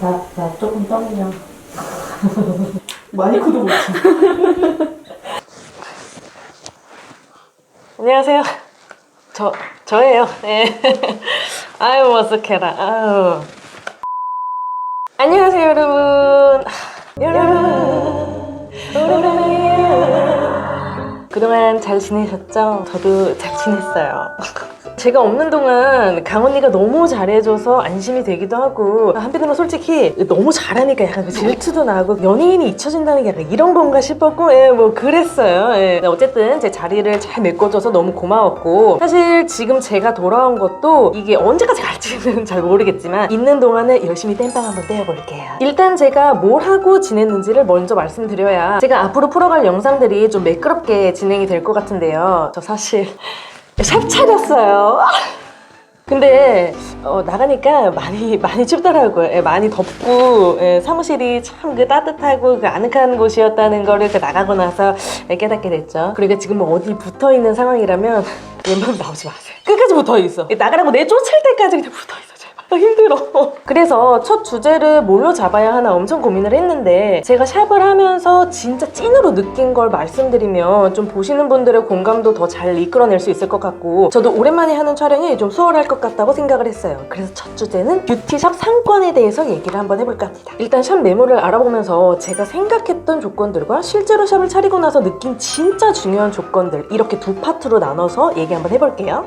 나 조금 떨려. 마이크도 못 쳐. 안녕하세요. 저예요. 네. 아유, 머쓱해라. 아유. 안녕하세요, 여러분. 오랜만이에요. 그동안 잘 지내셨죠? 저도 잘 지냈어요. 제가 없는 동안 강언니가 너무 잘해줘서 안심이 되기도 하고, 한편으로는 솔직히 너무 잘하니까 약간 그 질투도 나고 연예인이 잊혀진다는 게 약간 이런 건가 싶었고, 뭐 그랬어요. 어쨌든 제 자리를 잘 메꿔줘서 너무 고마웠고, 사실 지금 제가 돌아온 것도 이게 언제까지 갈지는 잘 모르겠지만 있는 동안에 열심히 땜빵 한번 떼어볼게요. 일단 제가 뭘 하고 지냈는지를 먼저 말씀드려야 제가 앞으로 풀어갈 영상들이 좀 매끄럽게 진행이 될 것 같은데요. 저 사실 샵 차렸어요. 근데 나가니까 많이 춥더라고요. 많이 덥고, 사무실이 참 그 따뜻하고 그 아늑한 곳이었다는 거를 나가고 나서 깨닫게 됐죠. 그러니까 지금 뭐 어디 붙어 있는 상황이라면 웬만하면 나오지 마세요. 끝까지 붙어 있어. 나가라고 내쫓을 때까지 그냥 붙어 있어. 힘들어. 그래서 첫 주제를 뭘로 잡아야 하나 엄청 고민을 했는데, 제가 샵을 하면서 진짜 찐으로 느낀 걸 말씀드리면 좀 보시는 분들의 공감도 더 잘 이끌어낼 수 있을 것 같고, 저도 오랜만에 하는 촬영이 좀 수월할 것 같다고 생각을 했어요. 그래서 첫 주제는 뷰티샵 상권에 대해서 얘기를 한번 해볼까 합니다. 일단 샵 매물을 알아보면서 제가 생각했던 조건들과 실제로 샵을 차리고 나서 느낀 진짜 중요한 조건들, 이렇게 두 파트로 나눠서 얘기 한번 해볼게요.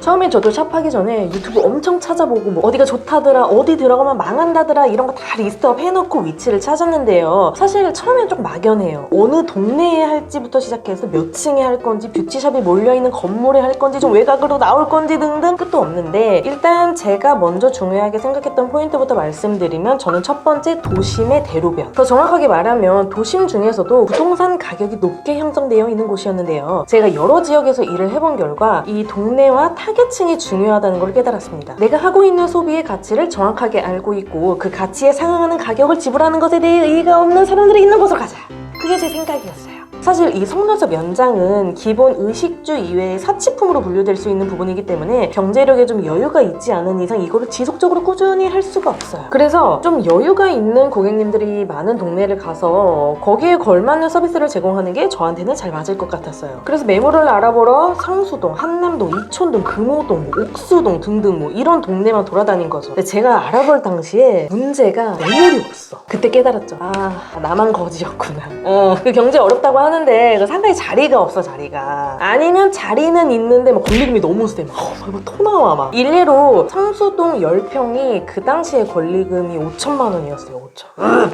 처음에 저도 샵하기 전에 유튜브 엄청 찾아보고 뭐 어디가 좋다더라, 어디 들어가면 망한다더라, 이런 거 다 리스트업 해놓고 위치를 찾았는데요. 사실 처음엔 좀 막연해요. 어느 동네에 할지부터 시작해서 몇 층에 할 건지, 뷰티샵이 몰려있는 건물에 할 건지, 좀 외곽으로 나올 건지 등등 끝도 없는데, 일단 제가 먼저 중요하게 생각했던 포인트부터 말씀드리면, 저는 첫 번째 도심의 대로변. 더 정확하게 말하면 도심 중에서도 부동산 가격이 높게 형성되어 있는 곳이었는데요. 제가 여러 지역에서 일을 해본 결과 이 동네와 타겟층이 중요하다는 걸 깨달았습니다. 내가 하고 있는 소비의 가치를 정확하게 알고 있고 그 가치에 상응하는 가격을 지불하는 것에 대해 의의가 없는 사람들이 있는 곳으로 가자. 그게 제 생각이었어요. 사실 이 속눈썹 연장은 기본 의식주 이외의 사치품으로 분류될 수 있는 부분이기 때문에 경제력에 좀 여유가 있지 않은 이상 이거를 지속적으로 꾸준히 할 수가 없어요. 그래서 좀 여유가 있는 고객님들이 많은 동네를 가서 거기에 걸맞는 서비스를 제공하는 게 저한테는 잘 맞을 것 같았어요. 그래서 매물을 알아보러 상수동, 한남동, 이촌동, 금호동, 옥수동 등등 뭐 이런 동네만 돌아다닌 거죠. 근데 제가 알아볼 당시에 문제가 매물이 없어. 그때 깨달았죠. 나만 거지였구나. 그 경제 어렵다고 하는데 그 상가에 자리가 없어. 자리가 아니면 자리는 있는데 막 권리금이 너무 세. 막 토 나와. 막 일례로 상수동 10평이 그 당시에 권리금이 5천만 원이었어요. 5천.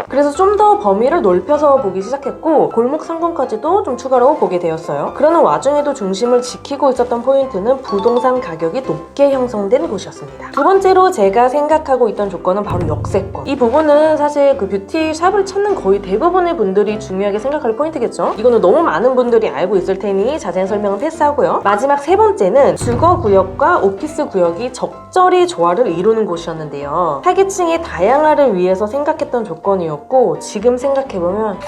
그래서 좀 더 범위를 넓혀서 보기 시작했고, 골목 상권까지도 좀 추가로 보게 되었어요. 그러는 와중에도 중심을 지키고 있었던 포인트는 부동산 가격이 높게 형성된 곳이었습니다. 두 번째로 제가 생각하고 있던 조건은 바로 역세권. 이 부분은 사실 그 뷰티샵을 찾는 거의 대부분의 분들이 중요하게 생각할 포인트겠죠. 이거는 너무 많은 분들이 알고 있을 테니 자세한 설명은 패스하고요. 마지막 세 번째는 주거구역과 오피스구역이 적절히 조화를 이루는 곳이었는데요. 타겟층의 다양화를 위해서 생각했던 조건이었고, 지금 생각해보면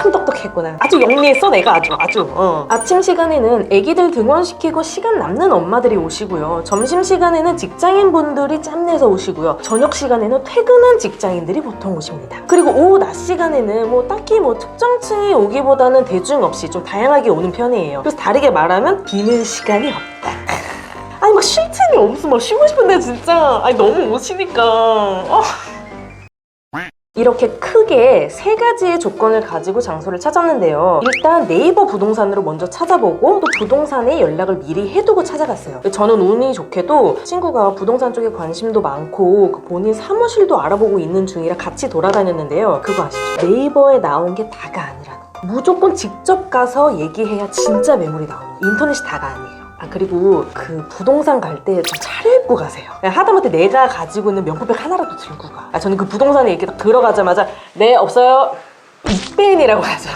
참 똑똑했구나. 아주 영리했어 내가. 아주 아침 시간에는 애기들 등원시키고 시간 남는 엄마들이 오시고요. 점심시간에는 직장인분들이 짬내서 오시고요. 저녁 시간에는 퇴근한 직장인들이 보통 오십니다. 그리고 오후 낮 시간에는 뭐 딱히 뭐 특정층이 오기보다는 대중 없이 좀 다양하게 오는 편이에요. 그래서 다르게 말하면 비는 시간이 없다. 아니 막 쉴 틈이 없어. 막 쉬고 싶은데 진짜 너무 오시니까 이렇게 크게 세 가지의 조건을 가지고 장소를 찾았는데요. 일단 네이버 부동산으로 먼저 찾아보고 또 부동산에 연락을 미리 해두고 찾아갔어요. 저는 운이 좋게도 친구가 부동산 쪽에 관심도 많고 본인 사무실도 알아보고 있는 중이라 같이 돌아다녔는데요. 그거 아시죠? 네이버에 나온 게 다가 아니라는 거. 무조건 직접 가서 얘기해야 진짜 매물이 나오는 거. 인터넷이 다가 아니에요. 그리고 그 부동산 갈 때 좀 차려입고 가세요. 하다못해 내가 가지고 있는 명품백 하나라도 들고 가. 저는 그 부동산에 이렇게 딱 들어가자마자 네 없어요, 이뺀이라고 하죠.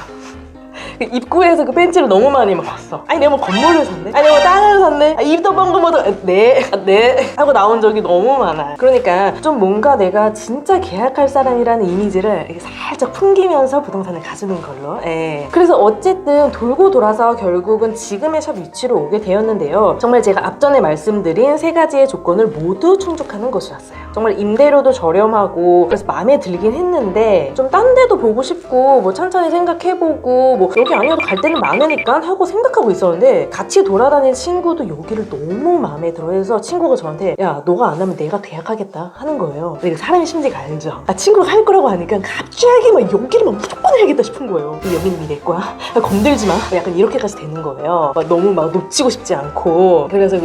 입구에서 그 벤치를 너무 많이 막 봤어. 아니 내가 뭐 건물을 샀네? 아니 내가 뭐 땅을 샀네? 입도 뻥긋 뭐 네 하고 나온 적이 너무 많아. 그러니까 좀 뭔가 내가 진짜 계약할 사람이라는 이미지를 이렇게 살짝 풍기면서 부동산을 가지는 걸로. 예. 그래서 어쨌든 돌고 돌아서 결국은 지금의 샵 위치로 오게 되었는데요. 정말 제가 앞전에 말씀드린 세 가지의 조건을 모두 충족하는 곳이었어요. 정말 임대료도 저렴하고 그래서 마음에 들긴 했는데 좀 딴 데도 보고 싶고 뭐 천천히 생각해보고 뭐 여기 아니어도 갈 데는 많으니까 하고 생각하고 있었는데 같이 돌아다니는 친구도 여기를 너무 마음에 들어해서 친구가 저한테 야 너가 안 하면 내가 계약하겠다 하는 거예요. 근데 사람의 심리가 알죠. 친구가 할 거라고 하니까 갑자기 막 여기를 막 무조건 해야겠다 싶은 거예요. 여기는 내 거야? 건들지 마. 약간 이렇게까지 되는 거예요. 막 너무 막 놓치고 싶지 않고 그래서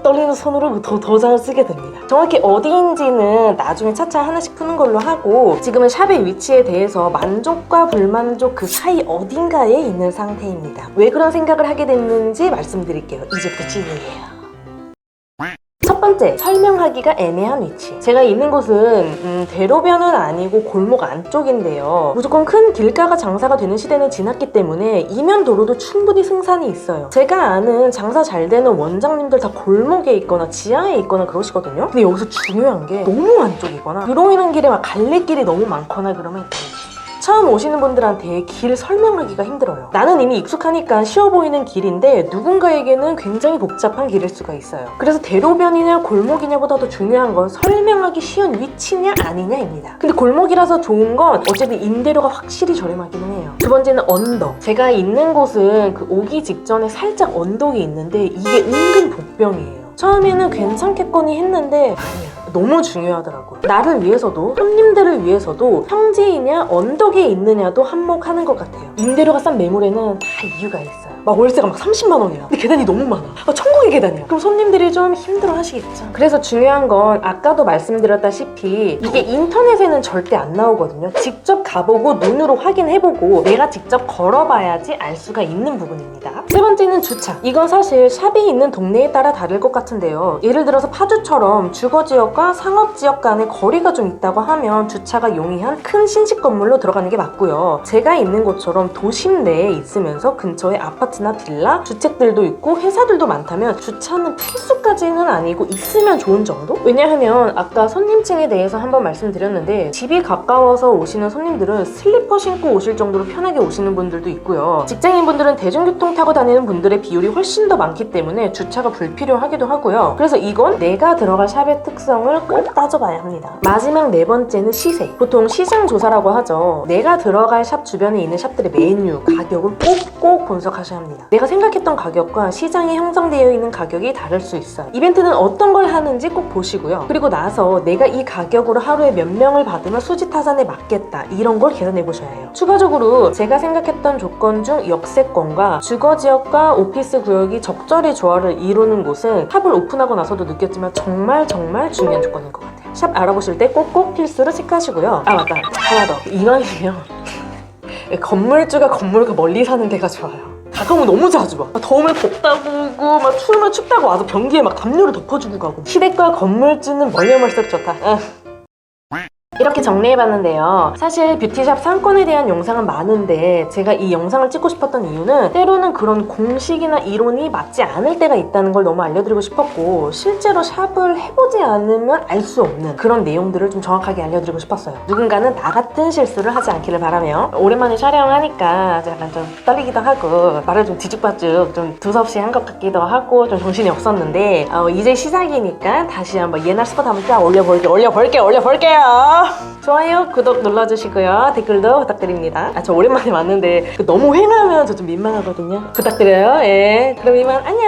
떨리는 손으로 더 잘 쓰게 됩니다. 정확히 어디인지는 나중에 차차 하나씩 푸는 걸로 하고 지금은 샵의 위치에 대해서 만족과 불만족 그 사이 어딘가에 있는 상태입니다. 왜 그런 생각을 하게 됐는지 말씀드릴게요. 이제부터 찐이에요. 첫 번째, 설명하기가 애매한 위치. 제가 있는 곳은 대로변은 아니고 골목 안쪽인데요. 무조건 큰 길가가 장사가 되는 시대는 지났기 때문에 이면 도로도 충분히 승산이 있어요. 제가 아는 장사 잘 되는 원장님들 다 골목에 있거나 지하에 있거나 그러시거든요. 근데 여기서 중요한 게 너무 안쪽이거나 들어오는 길에 막 갈래길이 너무 많거나 그러면 처음 오시는 분들한테 길 설명하기가 힘들어요. 나는 이미 익숙하니까 쉬워 보이는 길인데 누군가에게는 굉장히 복잡한 길일 수가 있어요. 그래서 대로변이냐 골목이냐보다 더 중요한 건 설명하기 쉬운 위치냐 아니냐입니다. 근데 골목이라서 좋은 건 어쨌든 임대료가 확실히 저렴하기는 해요. 두 번째는 언덕. 제가 있는 곳은 그 오기 직전에 살짝 언덕이 있는데 이게 은근 복병이에요. 처음에는 괜찮겠거니 했는데 아니야. 너무 중요하더라고요. 나를 위해서도 손님들을 위해서도 평지이냐 언덕에 있느냐도 한몫하는 것 같아요. 임대료가 싼 매물에는 다 이유가 있어요. 막 월세가 막 30만 원이야. 근데 계단이 너무 많아. 천국의 계단이야. 그럼 손님들이 좀 힘들어 하시겠죠. 그래서 중요한 건 아까도 말씀드렸다시피 이게 인터넷에는 절대 안 나오거든요. 직접 가보고 눈으로 확인해보고 내가 직접 걸어봐야지 알 수가 있는 부분입니다. 세 번째는 주차. 이건 사실 샵이 있는 동네에 따라 다를 것 같은데요. 예를 들어서 파주처럼 주거지역과 상업지역 간의 거리가 좀 있다고 하면 주차가 용이한 큰 신식 건물로 들어가는 게 맞고요. 제가 있는 곳처럼 도심 내에 있으면서 근처에 아파트나 빌라, 주택들도 있고 회사들도 많다면 주차는 필수까지는 아니고 있으면 좋은 정도? 왜냐하면 아까 손님층에 대해서 한번 말씀드렸는데 집이 가까워서 오시는 손님들은 슬리퍼 신고 오실 정도로 편하게 오시는 분들도 있고요. 직장인분들은 대중교통 타고 다니는 분들의 비율이 훨씬 더 많기 때문에 주차가 불필요하기도 하고요. 그래서 이건 내가 들어갈 샵의 특성을 꼭 따져봐야 합니다. 마지막 네 번째는 시세. 보통 시장 조사라고 하죠. 내가 들어갈 샵 주변에 있는 샵들의 메뉴, 가격을 꼭 분석하셔야 합니다. 내가 생각했던 가격과 시장에 형성되어 있는 가격이 다를 수 있어요. 이벤트는 어떤 걸 하는지 꼭 보시고요. 그리고 나서 내가 이 가격으로 하루에 몇 명을 받으면 수지 타산에 맞겠다 이런 걸 계산해 보셔야 해요. 추가적으로 제가 생각했던 조건 중 역세권과 주거지역과 오피스 구역이 적절히 조화를 이루는 곳은 샵을 오픈하고 나서도 느꼈지만 정말 중요한 조건인 것 같아요. 샵 알아보실 때 꼭꼭 필수로 체크하시고요. 아 맞다, 하나 더. 이왕이면 건물주가 건물과 멀리 사는 데가 좋아요. 가까우면 너무 자주 와. 더우면 덥다고 오고 막 추우면 춥다고 와서 변기에 막 담요를 덮어주고 가고. 시댁과 건물주는 멀리멀썩 좋다. 이렇게 정리해봤는데요. 사실 뷰티샵 상권에 대한 영상은 많은데 제가 이 영상을 찍고 싶었던 이유는 때로는 그런 공식이나 이론이 맞지 않을 때가 있다는 걸 너무 알려드리고 싶었고 실제로 샵을 해보지 않으면 알 수 없는 그런 내용들을 좀 정확하게 알려드리고 싶었어요. 누군가는 나 같은 실수를 하지 않기를 바라며 오랜만에 촬영하니까 약간 좀 떨리기도 하고 말을 좀 뒤죽박죽 좀 두서없이 한 것 같기도 하고 좀 정신이 없었는데 이제 시작이니까 다시 한번 옛날 스포 한번 쫙 올려볼게요. 좋아요, 구독 눌러주시고요. 댓글도 부탁드립니다. 저 오랜만에 왔는데 너무 횡하면 저 좀 민망하거든요. 부탁드려요. 예. 그럼 이만 안녕!